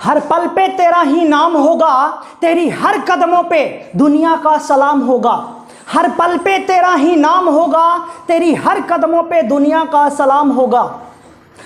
हर पल पे तेरा ही नाम होगा, तेरी हर कदमों पे दुनिया का सलाम होगा। हर पल पे तेरा ही नाम होगा, तेरी हर कदमों पे दुनिया का सलाम होगा।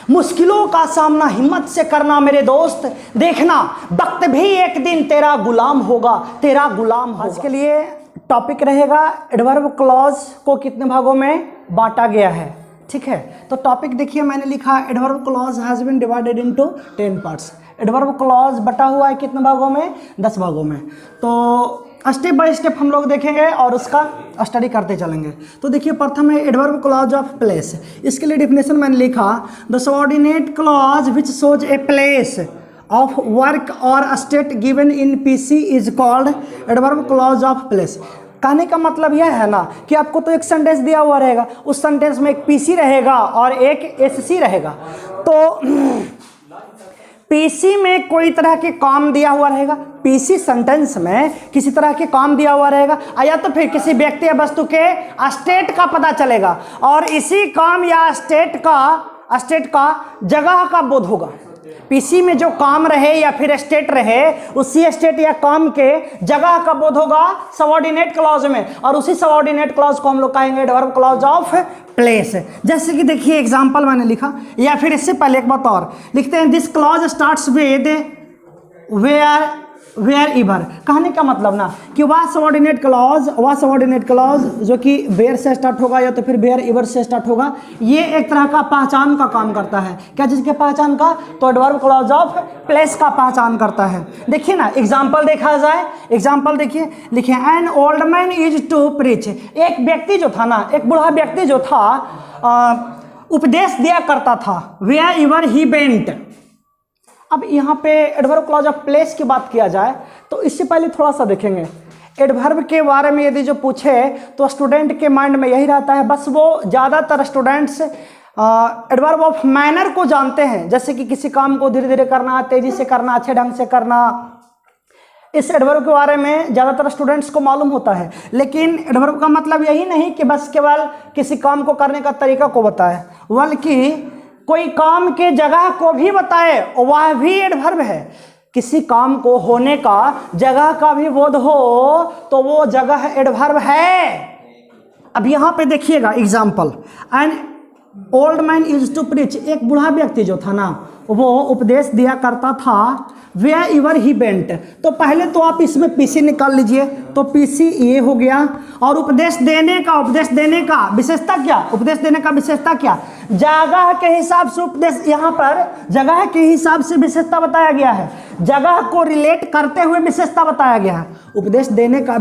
मुश्किलों का सामना हिम्मत से करना मेरे दोस्त, देखना वक्त भी एक दिन तेरा गुलाम होगा, तेरा गुलाम होगा। आज के लिए टॉपिक रहेगा एडवर्ब क्लॉज को कितने भागों में बांटा गया है, ठीक है। तो टॉपिक देखिए, मैंने लिखा adverb clause has been divided into 10 parts. Adverb clause बटा हुआ है कितने भागों में, 10 भागों में। तो स्टेप बाय स्टेप हम लोग देखेंगे और उसका स्टडी करते चलेंगे। तो देखिए, प्रथम है एडवर्ब क्लॉज ऑफ प्लेस। इसके लिए डिफिनेशन मैंने लिखा, the subordinate clause which shows a place of work और state given in PC is called adverb clause of place. कहने का मतलब यह है ना कि आपको तो एक सेंटेंस दिया हुआ रहेगा, उस सेंटेंस में एक पीसी रहेगा और एक एससी रहेगा। तो पीसी में कोई तरह के काम दिया हुआ रहेगा, पीसी सेंटेंस में किसी तरह के काम दिया हुआ रहेगा, या तो फिर किसी व्यक्ति या वस्तु के स्टेट का पता चलेगा और इसी काम या स्टेट का जगह का बोध होगा। पीसी में जो काम रहे या फिर स्टेट रहे, उसी स्टेट या काम के जगह का बोध होगा सबऑर्डिनेट क्लॉज में, और उसी सबऑर्डिनेट क्लॉज को हम लोग कहेंगे एडवर्ब क्लॉज ऑफ प्लेस। जैसे कि देखिए एग्जांपल मैंने लिखा, या फिर इससे पहले एक बात और लिखते हैं, this clause starts with wherever. कहने का मतलब ना कि वह सबऑर्डिनेट क्लॉज जो कि वेयर से स्टार्ट होगा या तो फिर वेयर इवर से स्टार्ट होगा, ये एक तरह का पहचान का काम करता है। क्या चीज़ के पहचान का? तो एडवर्ब क्लॉज ऑफ प्लेस का पहचान करता है। देखिए ना, एग्जाम्पल देखा जाए, एग्जाम्पल देखिए, लिखे an old man is to preach. एक व्यक्ति जो था ना, एक बूढ़ा व्यक्ति जो था, उपदेश दिया करता था, वेयर इवर ही वेंट। अब यहाँ पे एडवर्ब क्लॉज ऑफ प्लेस की बात किया जाए तो इससे पहले थोड़ा सा देखेंगे एडवर्ब के बारे में। यदि जो पूछे तो स्टूडेंट के माइंड में यही रहता है, बस वो ज़्यादातर स्टूडेंट्स एडवर्ब ऑफ मैनर को जानते हैं, जैसे कि किसी काम को धीरे धीरे करना, तेज़ी से करना, अच्छे ढंग से करना। इस एडवर्ब के बारे में ज़्यादातर स्टूडेंट्स को मालूम होता है, लेकिन एडवर्ब का मतलब यही नहीं कि बस केवल किसी काम को करने का तरीका को बताए, बल्कि कोई काम के जगह को भी बताए, वह भी एडवर्ब है। किसी काम को होने का जगह का भी बोध हो तो वो जगह एडवर्ब है। अब यहाँ पे देखिएगा example, an old man is to preach. एक बूढ़ा व्यक्ति जो था ना, वो उपदेश दिया करता था, वेयर इवर ही वेंट। तो पहले तो आप इसमें पीसी निकाल लीजिए, तो पीसी ये हो गया। और उपदेश देने का विशेषता क्या? उपदेश देने का विशेषता क्या? जगह के हिसाब से उपदेश, यहाँ पर जगह के हिसाब से विशेषता बताया गया है, जगह को रिलेट करते हुए विशेषता बताया गया है। उपदेश देने का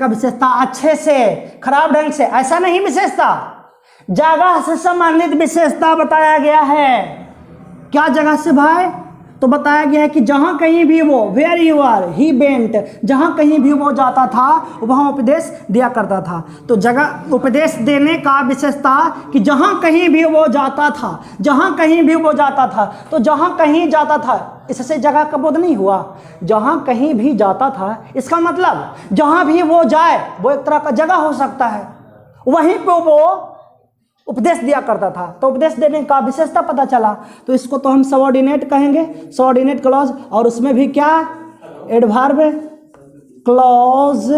विशेषता अच्छे से, खराब ढंग से, ऐसा नहीं, विशेषता जगह से संबंधित विशेषता बताया गया है। क्या जगह से भाई? तो बताया गया है कि जहां कहीं भी वो, where you are he went, जहां कहीं भी वो जाता था वहां उपदेश दिया करता था। तो जगह, उपदेश देने का विशेषता कि जहां कहीं भी वो जाता था, जहां कहीं भी वो जाता था। तो जहां कहीं जाता था, इससे जगह का बोध नहीं हुआ। जहां कहीं भी जाता था, इसका मतलब जहां भी वो जाए वो एक तरह का जगह हो सकता है, वहीं पे वो उपदेश दिया करता था। तो उपदेश देने का विशेषता पता चला, तो इसको तो हम सबऑर्डिनेट कहेंगे, सबऑर्डिनेट क्लॉज। और उसमें भी क्या? एडवर्ब क्लॉज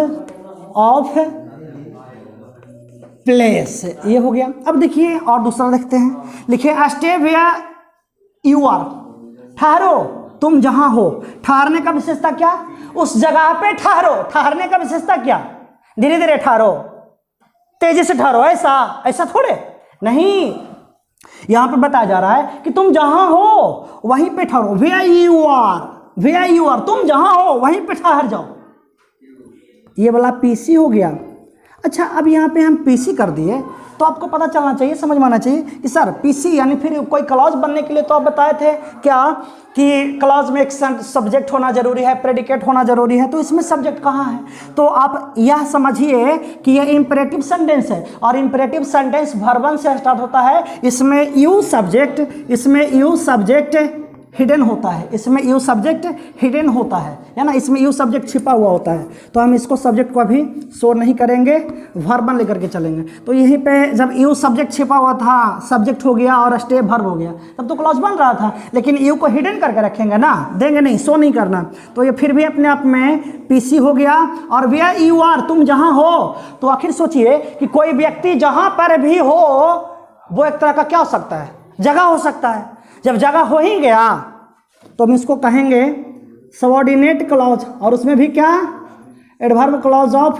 ऑफ प्लेस, ये हो गया। अब देखिए और दूसरा देखते हैं, लिखे स्टे वेयर यू आर। ठहरो तुम जहां हो। ठहरने का विशेषता क्या? उस जगह पे ठहरो। ठहरने का विशेषता क्या? धीरे धीरे ठहरो, तेजी से ठहरो, ऐसा थोड़े नहीं। यहां पे बताया जा रहा है कि तुम जहां हो वहीं पे ठहरो। वेयर यू आर, तुम जहां हो वहीं पे ठहर जाओ। ये वाला पीसी हो गया। अच्छा, अब यहाँ पे हम पीसी कर दिए तो आपको पता चलना चाहिए, समझ में आना चाहिए कि सर पीसी यानी फिर कोई क्लॉज बनने के लिए तो आप बताए थे क्या कि क्लॉज में एक सब्जेक्ट होना जरूरी है, प्रेडिकेट होना जरूरी है। तो इसमें सब्जेक्ट कहाँ है? तो आप यह समझिए कि यह इंपेरेटिव सेंटेंस है, और इंपेरेटिव सेंटेंस वर्ब 1 से स्टार्ट होता है। इसमें यू सब्जेक्ट हिडन होता है, इसमें यू सब्जेक्ट हिडन होता है ना, इसमें यू सब्जेक्ट छिपा हुआ होता है। तो हम इसको सब्जेक्ट को अभी शो नहीं करेंगे, वर्ब लेकर के चलेंगे। तो यहीं पे जब यू सब्जेक्ट छिपा हुआ था, सब्जेक्ट हो गया और स्टे वर्ब हो गया, तब तो क्लॉज बन रहा था। लेकिन यू को हिडन करके रखेंगे ना, देंगे नहीं, शो नहीं करना, तो ये फिर भी अपने आप में पीसी हो गया। और वेयर यू आर, तुम जहाँ हो, तो आखिर सोचिए कि कोई व्यक्ति जहाँ पर भी हो वो एक तरह का क्या हो सकता है, जगह हो सकता है। जब जगह हो ही गया तो हम इसको कहेंगे सबऑर्डिनेट क्लॉज, और उसमें भी क्या, एडवर्ब क्लॉज ऑफ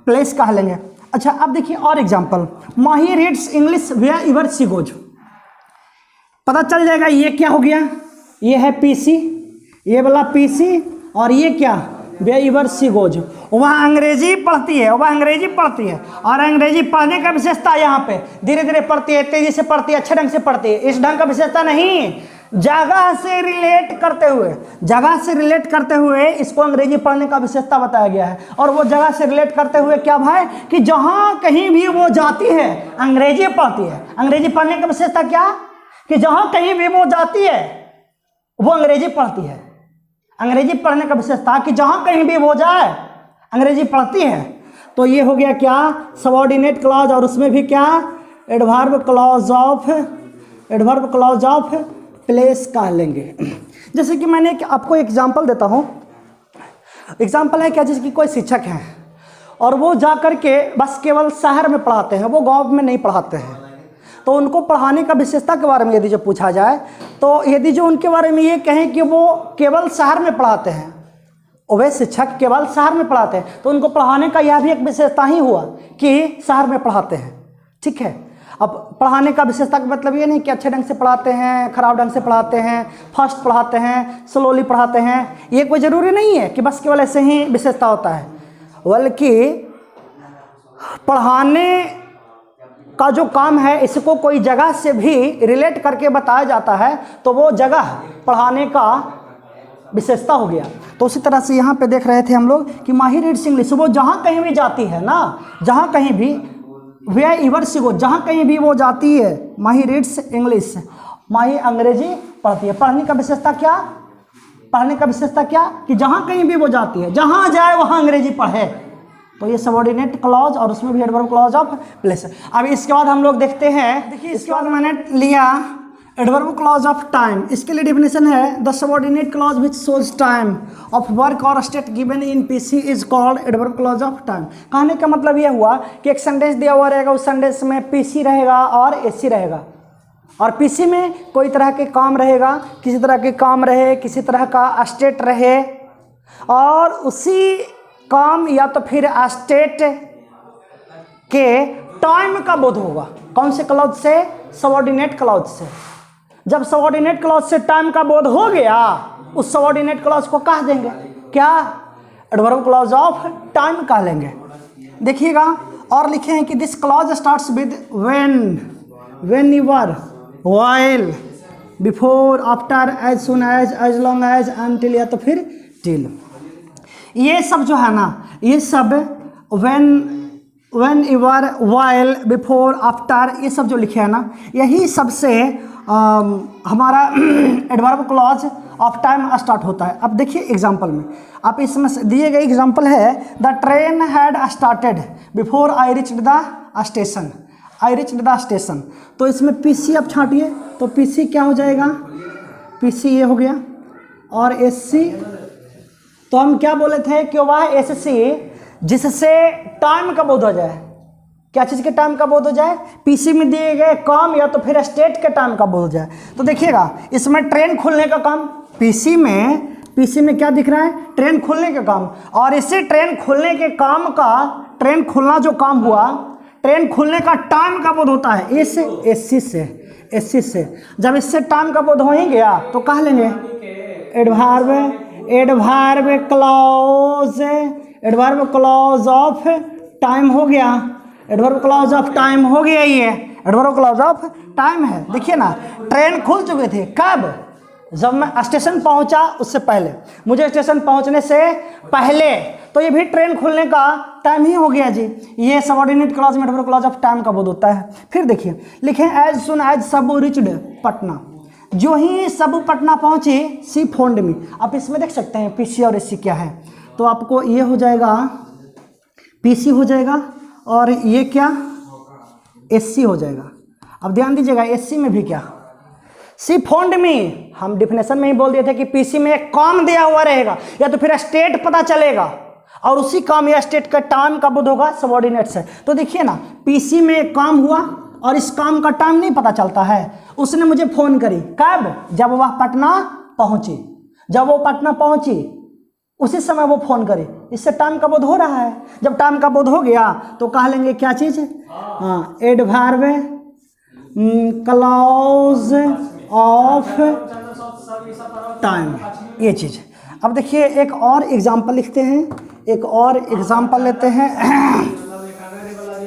प्लेस कह लेंगे। अच्छा, अब देखिए और example, Mahi reads English wherever she goes. पता चल जाएगा ये क्या हो गया, ये है पीसी, ये वाला पीसी, और ये क्या, वेयर एवर शी गोज। वह अंग्रेजी पढ़ती है, वह अंग्रेजी पढ़ती है, और अंग्रेजी पढ़ने का विशेषता यहाँ पे धीरे धीरे पढ़ती है, तेजी से पढ़ती है, अच्छे ढंग से पढ़ती है, इस ढंग का विशेषता नहीं, जगह से रिलेट करते हुए, जगह से रिलेट करते हुए इसको अंग्रेजी पढ़ने का विशेषता बताया गया है। और वो जगह से रिलेट करते हुए क्या भाई, कि जहाँ कहीं भी वो जाती है अंग्रेजी पढ़ती है। अंग्रेजी पढ़ने का विशेषता क्या, कि जहाँ कहीं भी वो जाती है वो अंग्रेजी पढ़ती है। अंग्रेजी पढ़ने का विशेषता कि जहाँ कहीं भी वो जाए अंग्रेजी पढ़ती है। तो ये हो गया क्या, सबऑर्डिनेट क्लॉज, और उसमें भी क्या, एडवर्ब क्लॉज ऑफ प्लेस कह लेंगे। जैसे कि मैंने आपको एग्जांपल देता हूँ, एग्जांपल है क्या, जैसे कि कोई शिक्षक हैं और वो जा कर के बस केवल शहर में पढ़ाते हैं, वो गांव में नहीं पढ़ाते हैं। तो उनको पढ़ाने का विशेषता के बारे में यदि जो पूछा जाए, तो यदि जो उनके बारे में ये कहें कि वो केवल शहर में पढ़ाते हैं, वे शिक्षक केवल शहर में पढ़ाते हैं, तो उनको पढ़ाने का यह भी एक विशेषता ही हुआ कि शहर में पढ़ाते हैं। ठीक है, अब पढ़ाने का विशेषता का मतलब ये नहीं कि अच्छे ढंग से पढ़ाते हैं, खराब ढंग से पढ़ाते हैं, फास्ट पढ़ाते हैं, स्लोली पढ़ाते हैं, ये कोई ज़रूरी नहीं है कि बस केवल ऐसे ही विशेषता होता है। बल्कि पढ़ाने का जो काम है इसको कोई जगह से भी रिलेट करके बताया जाता है, तो वो जगह पढ़ाने का विशेषता हो गया। तो उसी तरह से यहाँ पे देख रहे थे हम लोग कि माही रीड्स इंग्लिश, वो जहाँ कहीं भी जाती है ना, जहाँ कहीं भी, वेयर एवर शी गोज, जहाँ कहीं भी वो जाती है, माही रीड्स इंग्लिश, माही अंग्रेजी पढ़ती है। पढ़ने का विशेषता क्या, पढ़ने का विशेषता क्या, कि जहाँ कहीं भी वो जाती है, जहाँ जाए वहाँ अंग्रेजी पढ़े। तो ये सबऑर्डिनेट क्लॉज, और उसमें भी एडवर्ब क्लॉज ऑफ प्लेस। अब इसके बाद हम लोग देखते हैं, देखिए इसके बाद मैंने लिया एडवर्ब क्लॉज ऑफ टाइम। इसके लिए डेफिनेशन है, the subordinate clause which shows time of work और state given in PC is called adverb clause of time. कहने का मतलब यह हुआ कि एक सेंटेंस दिया हुआ रहेगा, उस सेंटेंस में पीसी रहेगा और एसी रहेगा, और पीसी में कोई तरह के काम रहेगा, किसी तरह के काम रहे, किसी तरह का स्टेट रहे, और उसी काम या तो फिर स्टेट के टाइम का बोध होगा। कौन से क्लॉज से, सबऑर्डिनेट क्लॉज से। जब सबऑर्डिनेट क्लॉज से टाइम का बोध हो गया, उस सबऑर्डिनेट क्लॉज को कह देंगे क्या, एडवर्ब क्लॉज ऑफ टाइम कह लेंगे। देखिएगा और लिखे हैं कि this clause starts with whenever, while, before, after, as soon as long as, until, या तो फिर टिल। ये सब जो है ना, ये सब when ever, while, before, after, ये सब जो लिखे हैं ना, यही सबसे हमारा adverb clause of time start होता है। अब देखिए एग्जांपल में, आप इसमें दिए गए एग्जांपल है, the train had started before I reached the station, I reached the station. तो इसमें पीसी आप छांटिए, तो पीसी क्या हो जाएगा, पीसी ये हो गया, और एससी, तो हम क्या बोले थे कि वह एससी जिससे टाइम का बोध हो जाए। क्या चीज़ के टाइम का बोध हो जाए, पीसी में दिए गए काम या तो फिर स्टेट के टाइम का बोध हो जाए। तो देखिएगा इसमें ट्रेन खुलने का काम, पीसी में क्या दिख रहा है, ट्रेन खुलने का काम, और इसी ट्रेन खुलने के काम का, ट्रेन खुलना जो काम हुआ, ट्रेन खुलने का टाइम का बोध होता है इस एससी से। जब इससे टाइम का बोध हो ही गया तो कह लेंगे एडवर्ब क्लॉज ऑफ टाइम हो गया, एडवर्ब क्लॉज ऑफ टाइम हो गया, ये एडवर्ब क्लॉज ऑफ टाइम है। देखिए ना, ट्रेन खुल चुके थे कब, जब मैं स्टेशन पहुंचा उससे पहले, मुझे स्टेशन पहुंचने से पहले, तो ये भी ट्रेन खुलने का टाइम ही हो गया जी। ये सबऑर्डिनेट क्लॉज में एडवर्ब क्लॉज ऑफ टाइम का बोध होता है। फिर देखिए लिखे एज सुन एज सब रिच्ड पटना, जो ही सबू पटना पहुंचे सी फोन्ड मी। आप इसमें देख सकते हैं पीसी और एससी क्या है, तो आपको ये हो जाएगा पीसी हो जाएगा और ये क्या एससी हो जाएगा। अब ध्यान दीजिएगा एससी में भी क्या सी फोन्ड मी, हम डिफिनेशन में ही बोल दिए थे कि पीसी में एक काम दिया हुआ रहेगा या तो फिर स्टेट पता चलेगा और उसी काम या स्टेट का टाइम कब होगा सबऑर्डिनेट से। तो देखिए ना पीसी में एक काम हुआ और इस काम का टाइम नहीं पता चलता है। उसने मुझे फोन करी कब, जब वह पटना पहुंची, जब वो पटना पहुंची उसी समय वो फोन करे, इससे टाइम का बोध हो रहा है। जब टाइम का बोध हो गया तो कह लेंगे क्या चीज़, हाँ एडवर्ब क्लॉज ऑफ टाइम, ये चीज़। अब देखिए एक और एग्जांपल लिखते हैं, एक और एग्जांपल लेते हैं।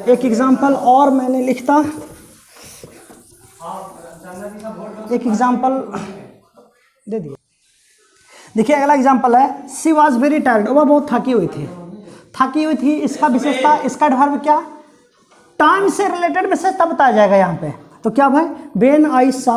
एक एग्जांपल और मैंने लिखता, एक एग्जांपल दे दिया। देखिए अगला एग्जांपल है सी वॉज वेरी टायर्ड, वह बहुत थकी हुई थी, थकी हुई थी। इसका विशेषता, इसका एडवर्ब क्या, टाइम से रिलेटेड विशेषता बताया जाएगा यहाँ पे। तो क्या भाई, व्हेन आई सा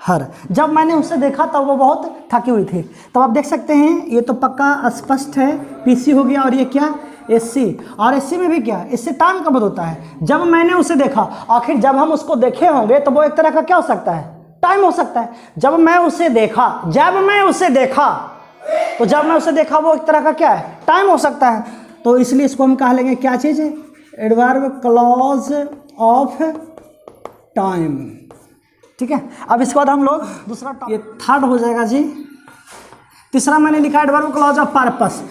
हर, जब मैंने उसे देखा तब वो बहुत थकी हुई थी। तो आप देख सकते हैं ये तो पक्का स्पष्ट है, पीसी हो गया और ये क्या एससी, और एससी में भी क्या, इससे टाइम कब होता है, जब मैंने उसे देखा। आखिर जब हम उसको देखे होंगे तो वो एक तरह का क्या हो सकता है, टाइम हो सकता है। जब मैं उसे देखा, जब मैं उसे देखा, तो जब मैं उसे देखा वो एक तरह का क्या है, टाइम हो सकता है। तो इसलिए इसको हम कह लेंगे क्या चीज़ है, एडवर्ब क्लॉज ऑफ टाइम। ठीक है, अब इसके बाद हम लोग दूसरा, ये थर्ड हो जाएगा जी। तीसरा मैंने लिखा adverb clause of purpose.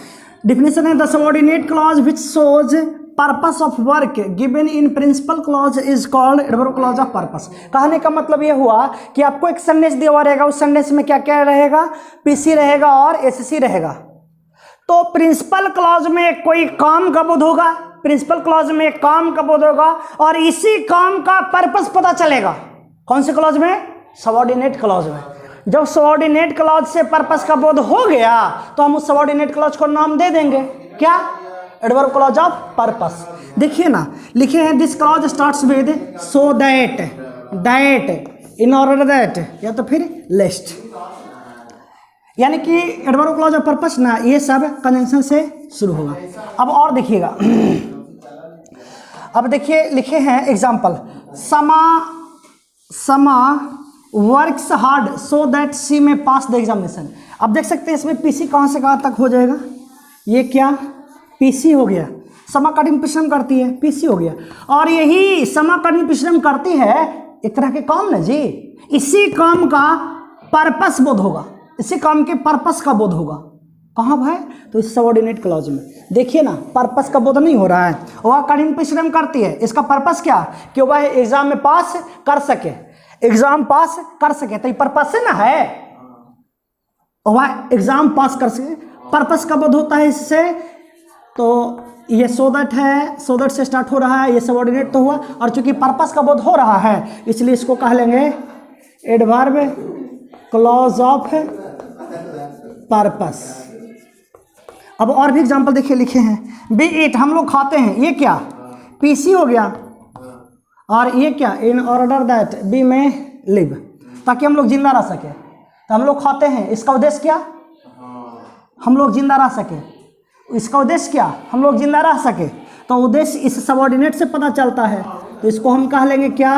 Definition है the subordinate clause which shows purpose of work given in principal clause is called adverb clause of purpose. कहने का मतलब ये हुआ कि आपको एक सेंटेंस दिया हुआ रहेगा, उस सेंटेंस में क्या क्या रहेगा, पीसी रहेगा और एससी रहेगा। तो प्रिंसिपल क्लॉज में कोई काम का बोध होगा, प्रिंसिपल क्लॉज में काम का बोध होगा और इसी काम का पर्पस पता चलेगा। कौन से क्लॉज में, सबऑर्डिनेट क्लॉज में। जब सबऑर्डिनेट क्लॉज से पर्पस का बोध हो गया तो हम उस सबऑर्डिनेट क्लॉज को नाम दे देंगे क्या, एडवर्ब क्लॉज ऑफ पर्पस। देखिए ना लिखे हैं this clause starts with so that, that, in order that, या तो फिर लेस्ट। यानी कि एडवर्ब क्लॉज ऑफ पर्पस ना, ये सब कंजंक्शन से शुरू होगा। अब और देखिएगा, अब देखिए लिखे हैं एग्जाम्पल, समा works hard so that she में पास द एग्जामिनेशन। अब देख सकते हैं इसमें पीसी कहाँ से कहाँ तक हो जाएगा, ये क्या पीसी हो गया, समा कठिन परिश्रम करती है, पीसी हो गया। और यही समा कठिन परिश्रम करती है एक तरह के काम ना जी, इसी काम का पर्पस बोध होगा, इसी काम के पर्पस का बोध होगा। कहाँ भाई, तो इस सबऑर्डिनेट क्लॉज में। देखिए ना पर्पस का बोध नहीं हो रहा है, वह कठिन परिश्रम करती है, इसका पर्पस क्या, कि वह एग्जाम में पास कर सके, एग्जाम पास कर सके, तो ये पर्पस से ना है, वह एग्जाम पास कर सके, पर्पस का बोध होता है इससे। तो ये सो दैट है, सो दैट से स्टार्ट हो रहा है, ये सबऑर्डिनेट तो हुआ, और चूंकि पर्पस का बोध हो रहा है इसलिए इसको कह लेंगे एडवर्ब क्लॉज ऑफ पर्पस। अब और भी एग्जांपल देखिए लिखे हैं, बी इट, हम लोग खाते हैं, ये क्या पीसी हो गया, और ये क्या इन ऑर्डर दैट बी में लिव, ताकि हम लोग जिंदा रह सके। तो हम लोग खाते हैं, इसका उद्देश्य क्या, हम लोग जिंदा रह सके, इसका उद्देश्य क्या, हम लोग जिंदा रह सके। तो उद्देश्य इस सबऑर्डिनेट से पता चलता है, तो इसको हम कह लेंगे क्या,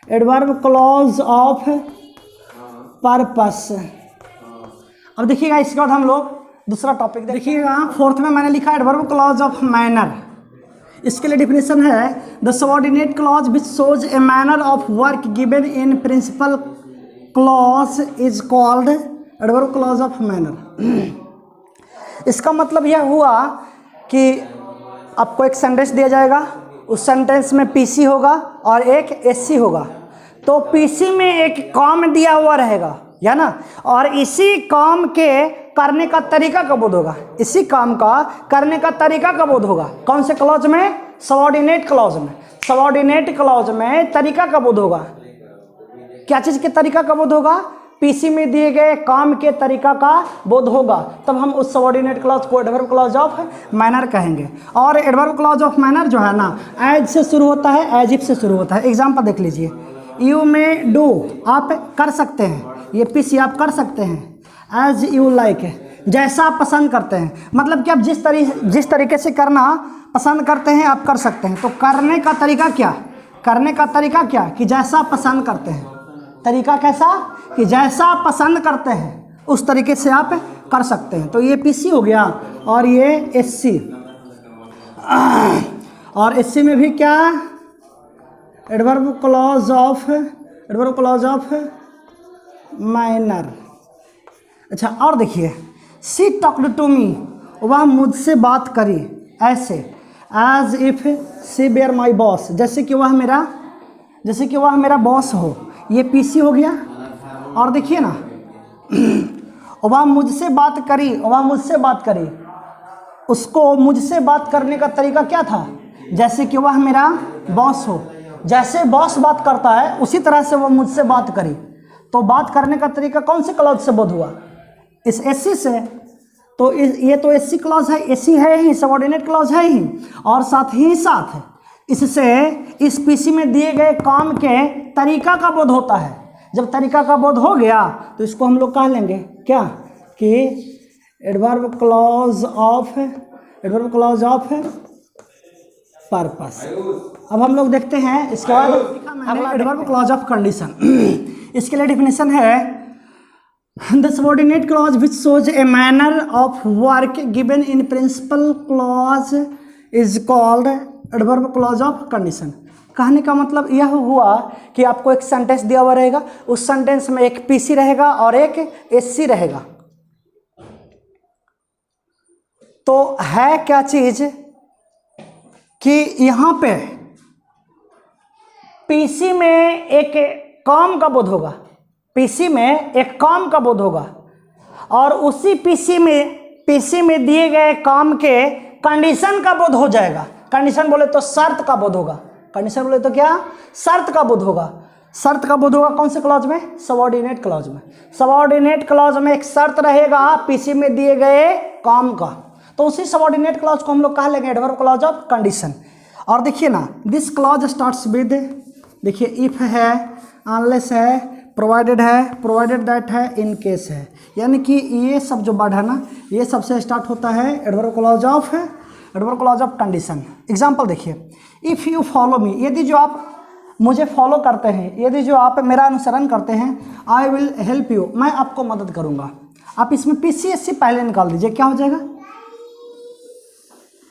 एडवर्ब क्लॉज ऑफ पर्पस। अब देखिएगा इसके बाद हम लोग दूसरा टॉपिक देखिएगा, फोर्थ में मैंने लिखा एडवर्ब क्लॉज ऑफ मैनर। इसके लिए डिफिनेशन है the subordinate clause which shows a manner of work given in principal clause is called adverb clause of manner. इसका मतलब यह हुआ कि आपको एक सेंटेंस दिया जाएगा, उस सेंटेंस में पीसी होगा और एक एससी होगा। तो पीसी में एक काम दिया हुआ रहेगा, या ना, और इसी काम के करने का तरीका का बोध होगा, इसी काम का करने का तरीका का बोध होगा। कौन से क्लॉज में, सबऑर्डिनेट क्लॉज में। सबऑर्डिनेट क्लॉज में तरीका का बोध होगा, क्या चीज़ के तरीका का बोध होगा, पीसी में दिए गए काम के तरीका का बोध होगा। तब हम उस सबऑर्डिनेट क्लॉज को एडवर्ब क्लॉज ऑफ मैनर कहेंगे। और एडवर्ब क्लॉज ऑफ मैनर जो है ना, एज से शुरू होता है, एज इफ से शुरू होता है। एग्जाम्पल देख लीजिए, यू में डू, आप कर सकते हैं, ये पीसी आप कर सकते हैं। एज यू लाइक, जैसा आप पसंद करते हैं, मतलब कि आप जिस तरीके से करना पसंद करते हैं आप कर सकते हैं। तो करने का तरीका क्या, करने का तरीका क्या कि जैसा आप पसंद करते हैं, तरीका कैसा कि जैसा आप पसंद करते हैं उस तरीके से आप कर सकते हैं। तो ये पीसी हो गया और ये एससी, और एससी में भी क्या, एडवर्ब क्लॉज ऑफ माइनर। अच्छा, और देखिए सी टॉक्ड टू मी, वह मुझसे बात करी ऐसे, as if she were my boss, जैसे कि वह मेरा बॉस हो, ये पीसी हो गया। और देखिए ना, वह मुझसे बात करी, उसको मुझसे बात करने का तरीका क्या था, जैसे कि वह मेरा बॉस हो, जैसे बॉस बात करता है उसी तरह से वो मुझसे बात करी। तो बात करने का तरीका कौन से क्लॉज से बोध हुआ, इस एससी से। तो ये तो एससी क्लॉज है, एससी है ही, सबऑर्डिनेट क्लॉज है ही, और साथ ही साथ इससे इस पीसी में दिए गए काम के तरीका का बोध होता है। जब तरीका का बोध हो गया तो इसको हम लोग कह लेंगे क्या कि एडवर्ब क्लॉज ऑफ पर्पस। अब हम लोग देखते हैं इसके बाद अगला एडवर्ब क्लॉज ऑफ कंडीशन। इसके लिए डेफिनेशन है, the subordinate clause which shows a manner of work given in principal clause is called adverb clause of condition। कहने का मतलब यह हुआ कि आपको एक सेंटेंस दिया हुआ रहेगा, उस सेंटेंस में एक पीसी रहेगा और एक एससी रहेगा। तो है क्या चीज कि यहाँ पे पीसी में एक काम का बोध होगा, पीसी में एक काम का बोध होगा, और उसी पीसी में दिए गए काम के कंडीशन का बोध हो जाएगा। कंडीशन बोले तो शर्त का बोध होगा, कंडीशन बोले तो क्या, शर्त का बोध होगा। शर्त का बोध होगा कौन से क्लॉज में, सबऑर्डिनेट क्लॉज में। सबऑर्डिनेट क्लॉज में एक शर्त रहेगा पीसी में दिए गए काम का, तो उसी सबऑर्डिनेट क्लॉज को हम लोग कहा लेंगे एडवर्ब क्लॉज ऑफ कंडीशन। और देखिए ना, दिस क्लॉज स्टार्ट्स विद, देखिए इफ है, अनलेस है, प्रोवाइडेड है, प्रोवाइडेड दैट है, इन केस है, यानी कि ये सब जो वर्ड है ना, ये सबसे स्टार्ट होता है adverb clause of condition. Example देखिए, इफ़ यू फॉलो मी, यदि जो आप मुझे फॉलो करते हैं, यदि जो आप मेरा अनुसरण करते हैं, आई विल हेल्प यू, मैं आपको मदद करूंगा। आप इसमें पीसी एससी पहले निकाल दीजिए, क्या हो जाएगा,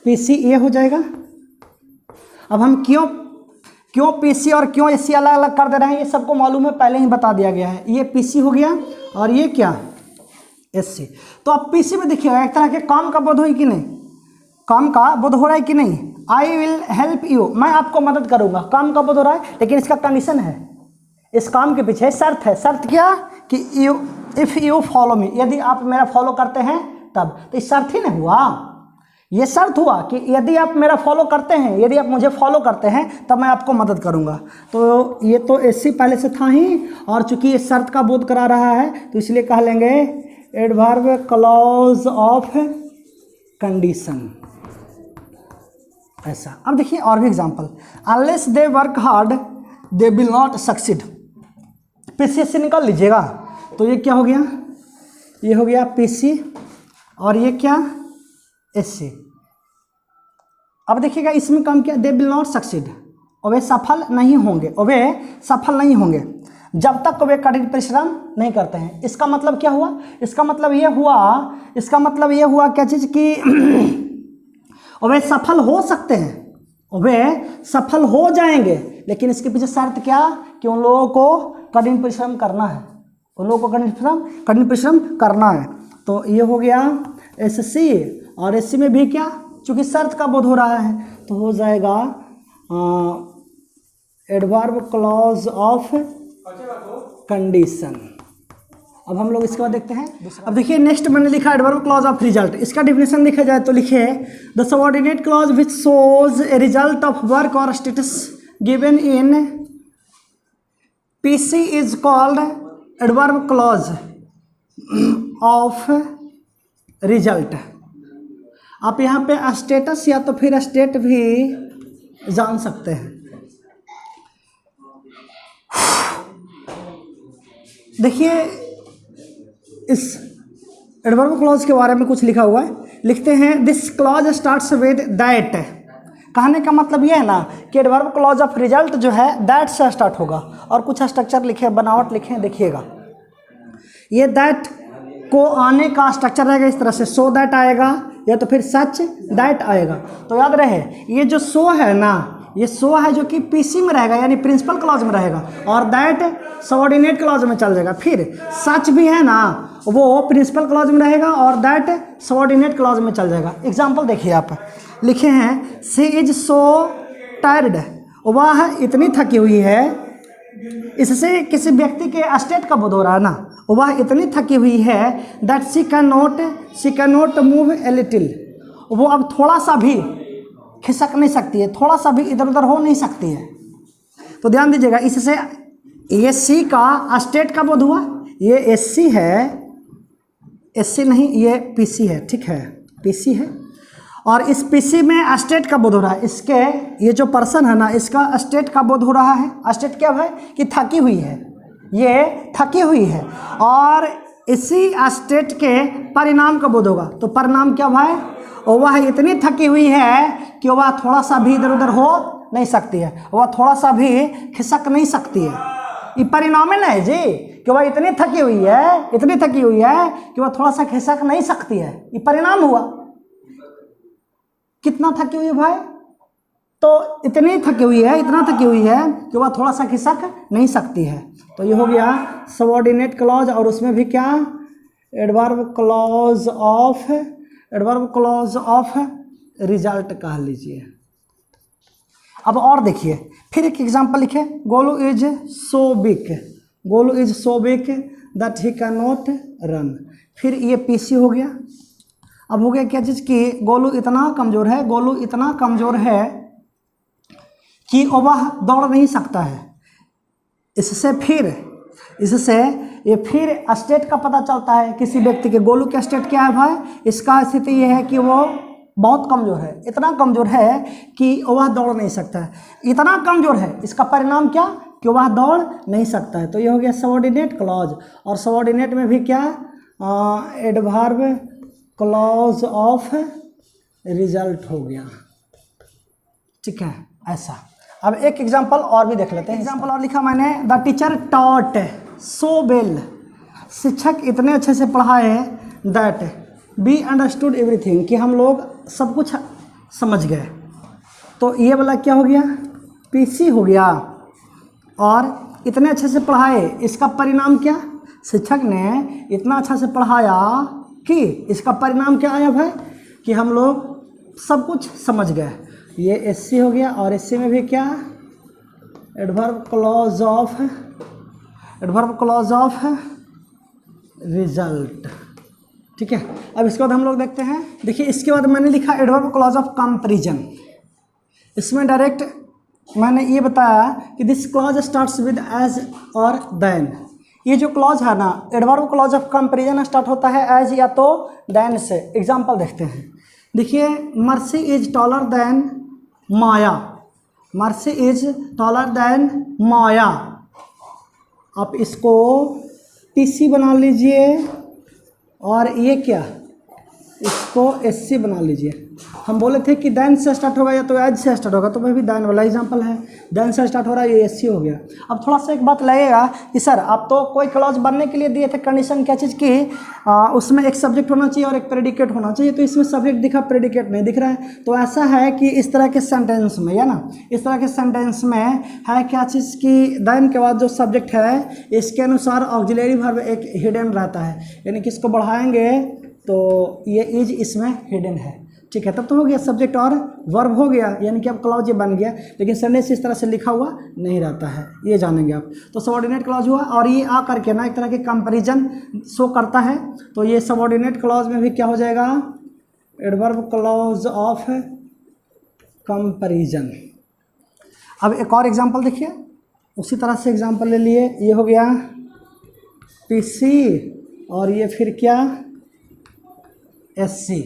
पीसी ए हो जाएगा। अब हम क्यों पीसी और क्यों एससी अलग अलग कर दे रहे हैं, ये सबको मालूम है, पहले ही बता दिया गया है। ये पीसी हो गया और ये क्या, एससी। तो अब पीसी में देखिएगा एक तरह के काम का बोध हो कि नहीं, काम का बोध हो रहा है कि नहीं। आई विल हेल्प यू, मैं आपको मदद करूंगा, काम का बोध हो रहा है, लेकिन इसका कंडीशन है, इस काम के पीछे शर्त है। शर्त क्या कि you, if you follow me, यदि आप मेरा फॉलो करते हैं तब। तो इस शर्त ही नहीं हुआ, ये शर्त हुआ कि यदि आप मेरा फॉलो करते हैं, यदि आप मुझे फॉलो करते हैं तब मैं आपको मदद करूंगा। तो ये तो एससी पहले से था ही, और चूंकि ये शर्त का बोध करा रहा है तो इसलिए कह लेंगे एडवर्ब क्लॉज ऑफ कंडीशन, ऐसा। अब देखिए और भी example, unless they work hard they will not succeed, PC से निकाल लीजिएगा। तो ये क्या हो गया, ये हो गया पीसी और ये क्या, एससी। अब देखिएगा इसमें काम किया, दे विल नॉट सक्सीड, और वे सफल नहीं होंगे, जब तक वे कठिन परिश्रम नहीं करते हैं। इसका मतलब क्या हुआ, इसका मतलब ये हुआ क्या चीज़ कि वे सफल हो सकते हैं, वे सफल हो जाएंगे, लेकिन इसके पीछे शर्त क्या कि उन लोगों को कठिन परिश्रम करना है, उन लोगों को कठिन परिश्रम करना है। तो ये हो गया एससी, और एससी में भी क्या, चूंकि शर्त का बोध हो रहा है तो हो जाएगा एडवर्ब क्लॉज ऑफ कंडीशन। अब हम लोग इसके बाद देखते हैं। अब देखिए नेक्स्ट मैंने लिखा एडवर्ब क्लॉज ऑफ रिजल्ट। इसका डिफिनेशन लिखा जाए तो लिखे, the subordinate clause which shows a result of work और status given in PC is called adverb clause of result. आप यहाँ पे स्टेटस या तो फिर स्टेट भी जान सकते हैं। देखिए इस एडवर्ब क्लॉज के बारे में कुछ लिखा हुआ है, लिखते हैं this clause starts with that. कहने का मतलब ये है ना कि एडवर्ब क्लॉज ऑफ रिजल्ट जो है दैट से स्टार्ट होगा, और कुछ स्ट्रक्चर लिखे, बनावट लिखे, देखिएगा ये दैट को आने का स्ट्रक्चर रहेगा इस तरह से, सो दैट आएगा या तो फिर सच दैट आएगा। तो याद रहे ये जो सो है ना, ये सो है जो कि पीसी में रहेगा यानी प्रिंसिपल क्लॉज में रहेगा, और दैट सबऑर्डिनेट क्लॉज में चल जाएगा। फिर सच भी है ना, वो प्रिंसिपल क्लॉज में रहेगा और दैट सबऑर्डिनेट क्लॉज में चल जाएगा। एग्जांपल देखिए, आप लिखे हैं शी इज सो टायर्ड, वह इतनी थकी हुई है। इससे किसी व्यक्ति के स्टेट का बोध हो रहा है ना, वह इतनी थकी हुई है that she can not move a little, वो अब थोड़ा सा भी खिसक नहीं सकती है, थोड़ा सा भी इधर उधर हो नहीं सकती है। तो ध्यान दीजिएगा, इससे ये सी का स्टेट का बोध हुआ, ये एससी है, एससी नहीं ये पीसी है, ठीक है पीसी है, और इस पीसी में स्टेट का बोध हो रहा है। इसके ये जो पर्सन है ना, इसका स्टेट का बोध हो रहा है। स्टेट क्या है कि थकी हुई है, ये थकी हुई है, और इसी स्टेट के परिणाम का बोध होगा। तो परिणाम क्या भाई, वह इतनी थकी हुई है कि वह थोड़ा सा भी इधर उधर हो नहीं सकती है, वह थोड़ा सा भी खिसक नहीं सकती है। ये परिणाम है ना जी, कि वह इतनी थकी हुई है, इतनी थकी हुई है कि वह थोड़ा सा खिसक नहीं सकती है, ये परिणाम हुआ। कितना थकी हुई है भाई, तो इतनी थकी हुई है, इतना थकी हुई है कि वह थोड़ा सा खिसक नहीं सकती है। तो ये हो गया सबऑर्डिनेट क्लॉज, और उसमें भी क्या एडवर्ब क्लॉज ऑफ रिजल्ट कह लीजिए। अब और देखिए, फिर एक एग्जांपल लिखे, Golu is so big that he can not run. फिर ये पीसी हो गया। अब हो गया क्या चीज़ कि गोलू इतना कमज़ोर है कि वह दौड़ नहीं सकता है। इससे ये फिर स्टेट का पता चलता है किसी व्यक्ति के। गोलू का स्टेट क्या है भाई, इसका स्थिति ये है कि वो बहुत कमज़ोर है, इतना कमज़ोर है कि वह दौड़ नहीं सकता है। इतना कमज़ोर है, इसका परिणाम क्या कि वह दौड़ नहीं सकता है। तो ये हो गया सबऑर्डिनेट क्लॉज, और सबऑर्डिनेट में भी क्या एडवर्ब क्लॉज ऑफ रिजल्ट हो गया, ठीक है ऐसा। अब एक एग्जांपल और भी देख लेते हैं। एग्जांपल और लिखा मैंने, the teacher taught so well, शिक्षक इतने अच्छे से पढ़ाए दैट वी अंडरस्टूड एवरीथिंग, कि हम लोग सब कुछ समझ गए। तो ये वाला क्या हो गया, पीसी हो गया। और इतने अच्छे से पढ़ाए, इसका परिणाम क्या, शिक्षक ने इतना अच्छा से पढ़ाया कि इसका परिणाम क्या आया भाई कि हम लोग सब कुछ समझ गए। ये एससी हो गया, और एससी में भी क्या एडवर्ब क्लॉज ऑफ रिजल्ट, ठीक है। अब इसके बाद हम लोग देखते हैं, देखिए इसके बाद मैंने लिखा एडवर्ब क्लॉज ऑफ कंपैरिजन। इसमें डायरेक्ट मैंने ये बताया कि this clause starts with as और देन। ये जो क्लॉज है ना, adverb clause of comparison start होता है एज या तो देन से। एग्जांपल देखते हैं, देखिए Mercy is taller than Maya, Mercy is taller than Maya. आप इसको पीसी बना लीजिए, और ये क्या, इसको एससी बना लीजिए। हम बोले थे कि दैन से स्टार्ट होगा या तो एज से स्टार्ट होगा, तो वह भी दैन वाला एग्जांपल है। दैन से स्टार्ट हो रहा है, ये एससी हो गया। अब थोड़ा सा एक बात लगेगा कि सर आप तो कोई क्लॉज बनने के लिए दिए थे कंडीशन, क्या चीज़ की उसमें एक सब्जेक्ट होना चाहिए और एक प्रेडिकेट होना चाहिए। तो इसमें सब्जेक्ट दिखा, प्रेडिकेट नहीं दिख रहा है। तो ऐसा है कि इस तरह के सेंटेंस में, या ना इस तरह के सेंटेंस में है क्या चीज़ की दैन के बाद जो सब्जेक्ट है इसके अनुसार ऑक्सिलरी वर्ब एक हिडन रहता है, यानी कि इसको बढ़ाएंगे तो ये इज इसमें हिडन है, ठीक है। तब तो हो गया सब्जेक्ट और वर्ब हो गया, यानी कि अब क्लॉज ये बन गया। लेकिन सेंटेंस इस तरह से लिखा हुआ नहीं रहता है, ये जानेंगे आप। तो सबऑर्डिनेट क्लॉज हुआ, और ये आ करके ना एक तरह के कंपैरिजन शो करता है। तो ये सबऑर्डिनेट क्लॉज में भी क्या हो जाएगा, एडवर्ब क्लॉज ऑफ कंपैरिजन। अब एक और एग्जांपल देखिए, उसी तरह से एग्जांपल ले लिए। ये हो गया पीसी, और ये फिर क्या एससी।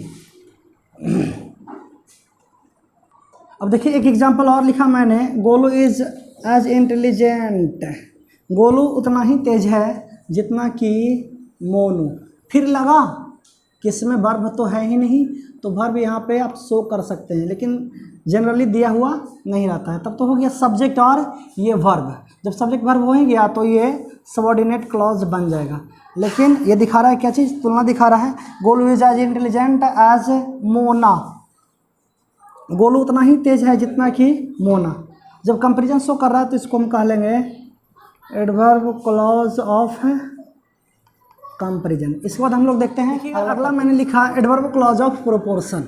अब देखिए एक एग्जांपल और लिखा मैंने, Golu is as intelligent, Golu उतना ही तेज है जितना कि मोनो। फिर लगा कि इसमें वर्ब तो है ही नहीं, तो वर्ब यहाँ पे आप शो कर सकते हैं, लेकिन जनरली दिया हुआ नहीं रहता है। तब तो हो गया सब्जेक्ट और ये वर्ब। जब सब्जेक्ट वर्ब हो ही गया तो ये सबऑर्डिनेट क्लॉज बन जाएगा। लेकिन ये दिखा रहा है क्या चीज़, तुलना दिखा रहा है। Golu is as intelligent as Mona. Golu उतना ही तेज है जितना कि मोना। जब कंपेरिजन शो कर रहा है तो इसको हम कह लेंगे एडवर्ब क्लॉज ऑफ कंपेरिजन। इसके बाद हम लोग देखते हैं कि अगला मैंने लिखा एडवर्ब क्लॉज ऑफ प्रोपोर्शन।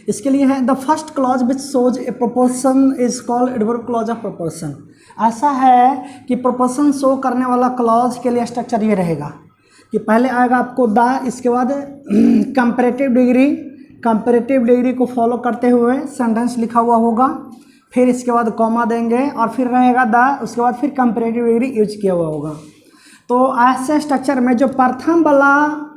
इसके लिए है the first clause which shows A proportion is called adverb clause of proportion. ऐसा है कि प्रोपोर्शन शो करने वाला क्लॉज के लिए स्ट्रक्चर ये रहेगा कि पहले आएगा आपको द, इसके बाद कंपैरेटिव डिग्री को फॉलो करते हुए सेंटेंस लिखा हुआ होगा, फिर इसके बाद कॉमा देंगे और फिर रहेगा द, उसके बाद फिर कंपैरेटिव डिग्री यूज किया हुआ होगा। तो ऐसे स्ट्रक्चर में जो प्रथम वाला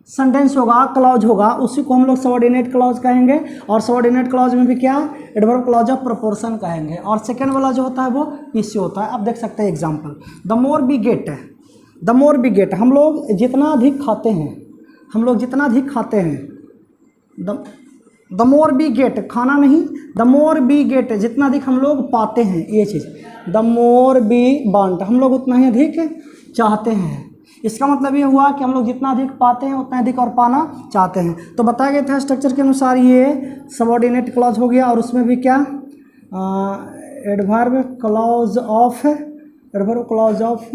सेंटेंस होगा, क्लॉज होगा, उसी को हम लोग सबऑर्डिनेट क्लॉज कहेंगे। और सबऑर्डिनेट क्लॉज में भी क्या, एडवर्ब क्लॉज ऑफ प्रोपोर्शन कहेंगे। और सेकेंड वाला जो होता है वो पीसी होता है। अब देख सकते हैं example, the more we get. The more we get, हम लोग जितना अधिक खाते हैं, द मोर बी गेट, खाना नहीं, द मोर बी गेट, जितना अधिक हम लोग पाते हैं, ये चीज़। द मोर बी वांट, हम लोग उतना ही अधिक चाहते हैं। इसका मतलब ये हुआ कि हम लोग जितना अधिक पाते हैं उतना अधिक और पाना चाहते हैं। तो बताया गया था स्ट्रक्चर के अनुसार ये सबऑर्डिनेट क्लॉज हो गया। और उसमें भी क्या, एडवर्ब क्लॉज ऑफ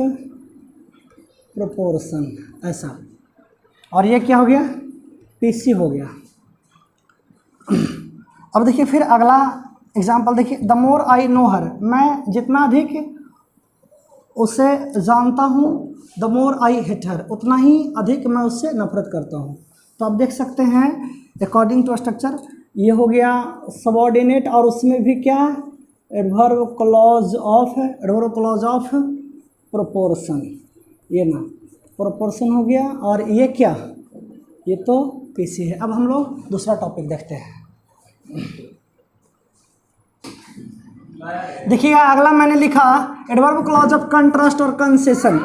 प्रोपोर्शन, ऐसा। और ये क्या हो गया, पीसी हो गया। अब देखिए फिर अगला एग्जाम्पल देखिए, द मोर आई नो हर, मैं जितना अधिक उसे जानता हूँ, the more I hate her, उतना ही अधिक मैं उससे नफरत करता हूँ। तो आप देख सकते हैं अकॉर्डिंग टू स्ट्रक्चर ये हो गया सबऑर्डिनेट, और उसमें भी क्या, एडवर्ब क्लॉज ऑफ प्रोपोर्शन, ये ना प्रोपोर्शन हो गया। और ये क्या, ये तो पीसी है। अब हम लोग दूसरा टॉपिक देखते हैं। देखिएगा अगला मैंने लिखा एडवर्ब क्लॉज ऑफ कंट्रास्ट और कंसेशन।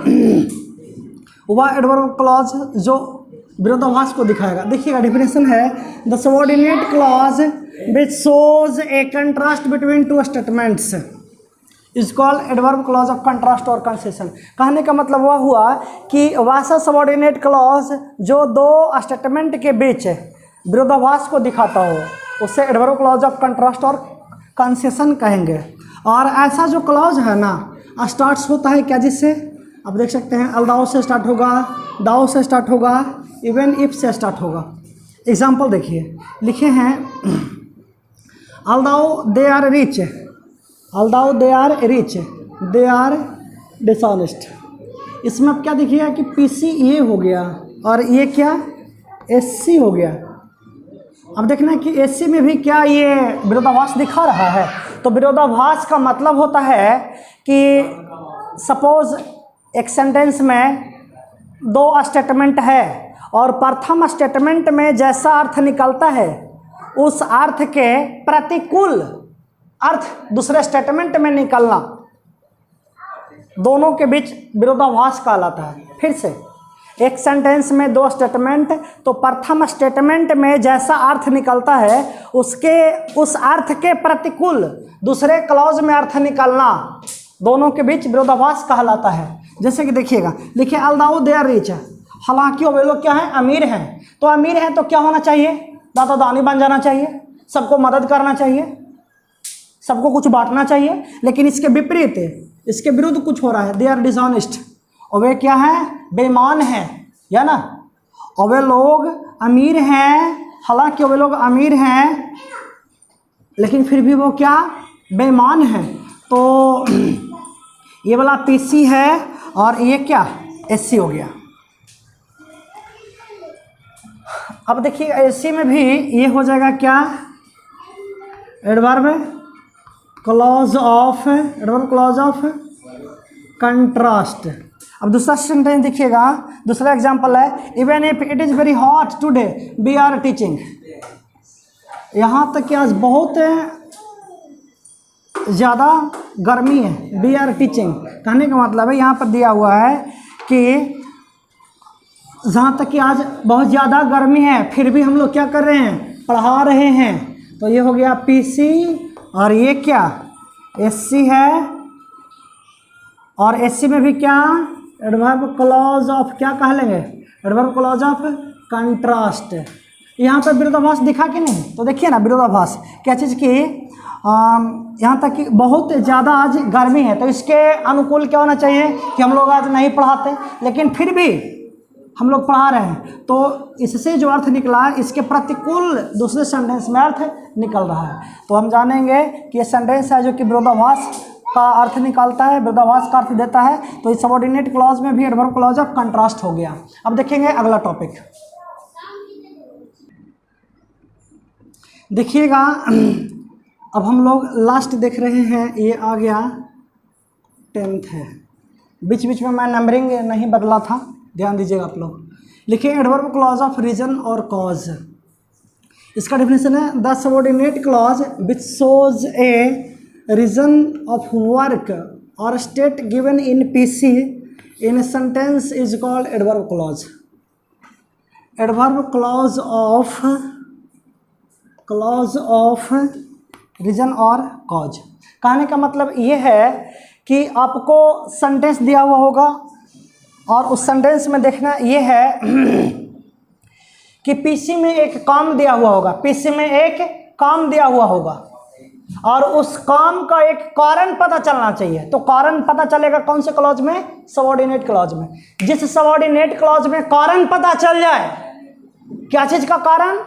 वह एडवर्ब क्लॉज जो विरोधाभास को दिखाएगा। देखिएगा डेफिनेशन है, the subordinate clause which shows A contrast between two statements is called adverb clause of contrast और कंसेशन। कहने का मतलब वह हुआ कि वैसा सबऑर्डिनेट क्लॉज जो दो स्टेटमेंट के बीच विरोधाभास को दिखाता हो, उससे एडवर्ब क्लॉज ऑफ कंट्रास्ट और कंसेशन कहेंगे। और ऐसा जो क्लॉज है ना, स्टार्ट्स होता है क्या, जिससे आप देख सकते हैं अलदाओ से स्टार्ट होगा, दाओ से स्टार्ट होगा, इवन इफ से स्टार्ट होगा। एग्जाम्पल देखिए लिखे हैं, although they are rich, although they are rich, they are dishonest। इसमें अब क्या देखिएगा कि पीसी ये हो गया और ये क्या, एससी हो गया। अब देखना है कि एससी में भी क्या ये विरोधाभास दिखा रहा है। तो विरोधाभास का मतलब होता है कि सपोज एक सेंटेंस में दो स्टेटमेंट है और प्रथम स्टेटमेंट में जैसा अर्थ निकलता है उस अर्थ के प्रतिकूल अर्थ दूसरे स्टेटमेंट में निकलना, दोनों के बीच विरोधाभास कहलाता है। फिर से एक सेंटेंस में दो स्टेटमेंट, तो प्रथम स्टेटमेंट में जैसा अर्थ निकलता है उसके उस अर्थ के प्रतिकूल दूसरे क्लॉज में अर्थ निकलना, दोनों के बीच विरोधाभास कहलाता है। जैसे कि देखिएगा, देखिए अलदाउ दे आर रिच, हालांकि वे लोग क्या हैं, अमीर हैं। तो अमीर हैं तो क्या होना चाहिए, दाता दानी बन जाना चाहिए, सबको मदद करना चाहिए, सबको कुछ बांटना चाहिए। लेकिन इसके विपरीत, इसके विरुद्ध कुछ हो रहा है, दे आर डिसऑनेस्ट, और वे क्या हैं, बेईमान हैं, या ना। और वे लोग अमीर हैं, हालांकि वे लोग अमीर हैं लेकिन फिर भी वो क्या, बेईमान हैं। तो ये वाला पीसी है और ये क्या, एससी हो गया। अब देखिए एससी में भी ये हो जाएगा क्या, एडवर्ब क्लॉज ऑफ कंट्रास्ट। अब दूसरा सेंटेंस देखिएगा, दूसरा एग्जांपल है, even if it is very hot today we are teaching. यहाँ तक कि आज बहुत ज़्यादा गर्मी है, वी आर टीचिंग। कहने का मतलब है यहाँ पर दिया हुआ है कि जहाँ तक कि आज बहुत ज़्यादा गर्मी है फिर भी हम लोग क्या कर रहे हैं, पढ़ा रहे हैं। तो ये हो गया पीसी, और ये क्या एससी है, और एससी में भी क्या एडवर्ब क्लॉज ऑफ क्या कह लेंगे, एडवर्ब क्लॉज ऑफ कंट्रास्ट। यहाँ पर विरोधाभास दिखा कि नहीं, तो देखिए ना विरोधाभास क्या चीज़ की, यहाँ तक कि बहुत ज़्यादा आज गर्मी है तो इसके अनुकूल क्या होना चाहिए कि हम लोग आज नहीं पढ़ाते, लेकिन फिर भी हम लोग पढ़ा रहे हैं। तो इससे जो अर्थ निकला इसके प्रतिकूल दूसरे सेंटेंस में अर्थ निकल रहा है। तो हम जानेंगे कि ये सेंटेंस है जो कि विरोधाभास का अर्थ निकालता है, विरोधाभास का अर्थ देता है। तो इस सबऑर्डिनेट क्लॉज में भी एडवर्ब क्लॉज ऑफ कंट्रास्ट हो गया। अब देखेंगे अगला टॉपिक, देखिएगा। अब हम लोग लास्ट देख रहे हैं, ये आ गया 10th है। बीच बीच में मैं नंबरिंग नहीं बदला था, ध्यान दीजिएगा आप लोग। लिखिए एडवर्ब क्लॉज ऑफ रीजन और कॉज। इसका डेफिनेशन है the subordinate clause which shows a reason of work और state given in PC in sentence is called adverb clause. Adverb clause of reason और कॉज। कहने का मतलब ये है कि आपको सेंटेंस दिया हुआ होगा और उस सेंटेंस में देखना ये है कि पीसी में एक काम दिया हुआ होगा, पीसी में एक काम दिया हुआ होगा और उस काम का एक कारण पता चलना चाहिए। तो कारण पता चलेगा कौन से क्लॉज में, सबऑर्डिनेट क्लॉज में। जिस सबऑर्डिनेट क्लॉज में कारण पता चल जाए, क्या चीज का कारण,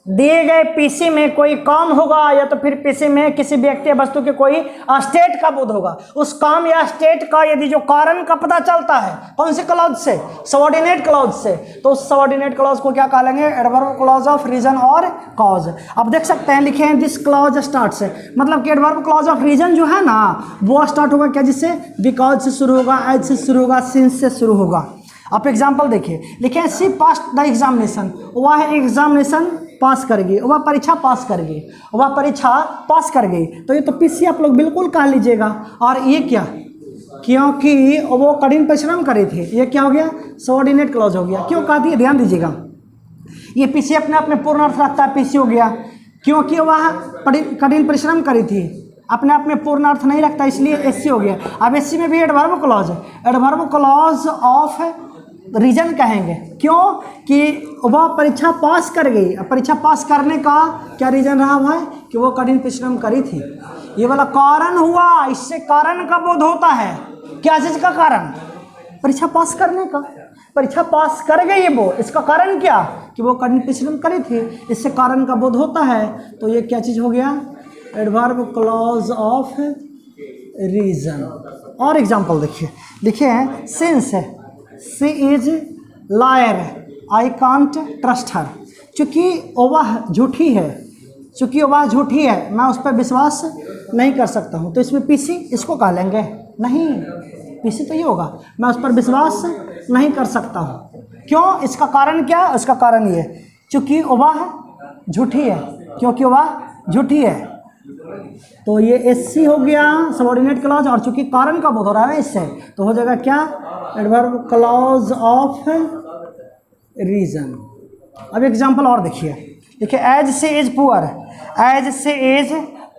दिए गए पीसी में कोई काम होगा या तो फिर पीसी में किसी व्यक्ति या वस्तु के कोई स्टेट का बोध होगा, उस काम या स्टेट का यदि जो कारण का पता चलता है कौन से क्लॉज से, सबऑर्डिनेट क्लॉज से, तो उस सबऑर्डिनेट क्लॉज को क्या कहेंगे, एडवर्ब क्लॉज ऑफ रीजन और कॉज। अब देख सकते हैं लिखे हैं दिस क्लॉज स्टार्ट से, मतलब कि एडवर्ब क्लॉज ऑफ रीजन जो है ना वो स्टार्ट होगा क्या, जिससे बिकॉज से शुरू होगा, एज से शुरू होगा, सिंस से शुरू होगा। आप एग्जाम्पल देखिए, लिखे सी पास द एग्जामिनेशन, वह एग्जामिनेशन पास कर गई, वह परीक्षा पास कर गई, वह परीक्षा पास कर गई। तो ये तो पीसी आप लोग बिल्कुल कह लीजिएगा। और ये क्या, क्योंकि वो कठिन परिश्रम करे थे, ये क्या हो गया, सबऑर्डिनेट क्लॉज हो गया। क्यों कहा दिए, ध्यान दीजिएगा। ये पीसी अपने आप में पूर्ण अर्थ रखता है, पीसी हो गया क्योंकि वह कठिन परिश्रम करी थी, अपने आप में पूर्ण अर्थ नहीं रखता, इसलिए एससी हो गया। अब एससी में भी एडवर्ब क्लॉज है, एडवर्ब क्लॉज ऑफ रीजन कहेंगे, क्यों कि वह परीक्षा पास कर गई। अब परीक्षा पास करने का क्या रीजन रहा हुआ है कि वो कठिन परिश्रम करी थी, ये वाला कारण हुआ, इससे कारण का बोध होता है। क्या चीज़ का कारण, परीक्षा पास करने का, परीक्षा पास कर गई वो, इसका कारण क्या कि वो कठिन परिश्रम करी थी, इससे कारण का बोध होता है। तो ये क्या चीज़ हो गया, एडवर्ब क्लॉज ऑफ रीजन। और एग्जाम्पल देखिए, लिखे हैं since she is liar I can't trust her, चूँकि वह झूठी है, चूँकि वह झूठी है मैं उस पर विश्वास नहीं कर सकता हूँ। तो इसमें पीसी इसको कह लेंगे, नहीं पीसी तो ये होगा, मैं उस पर विश्वास नहीं कर सकता हूँ। क्यों, इसका कारण क्या, इसका कारण ये चूँकि वह झूठी है, क्योंकि वह झूठी है। तो ये एससी हो गया सबऑर्डिनेट क्लॉज, और चूंकि कारण का बोध हो रहा है इससे, तो हो जाएगा क्या, एडवर्ब क्लॉज ऑफ रीजन। अब एग्जांपल और देखिए, as she is poor, as she is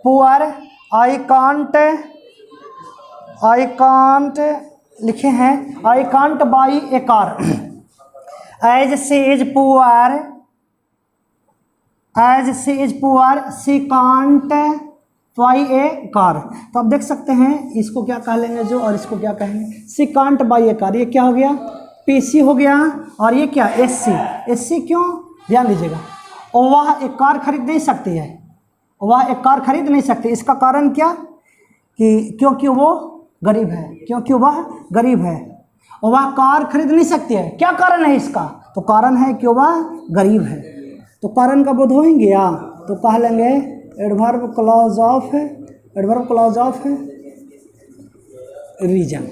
poor I can't लिखे हैं I can't buy a car. As she is poor, as she is poor she can't buy a car. तो आप देख सकते हैं इसको क्या कह लेंगे जो, और इसको क्या कहेंगे, सी कांट बाई ए कार। ये क्या हो गया, पीसी हो गया, और ये क्या एससी। एससी क्यों, ध्यान दीजिएगा, वह एक कार खरीद नहीं सकती है, वह एक कार खरीद नहीं सकती। इसका कारण क्या कि क्योंकि वो गरीब है, क्योंकि वह गरीब है, वह कार खरीद नहीं सकती है। क्या कारण है इसका, तो कारण है कि वह गरीब है। तो कारण का बोध होंगे या, तो कह लेंगे एडवर्ब क्लॉज ऑफ रीजन।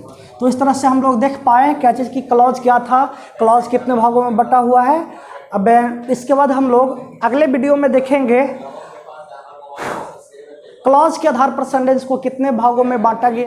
तो इस तरह से हम लोग देख पाए क्या चीज़ की क्लॉज क्या था, क्लॉज कितने भागों में बटा हुआ है। अब इसके बाद हम लोग अगले वीडियो में देखेंगे क्लॉज के आधार पर सेंटेंस को कितने भागों में बांटा गया।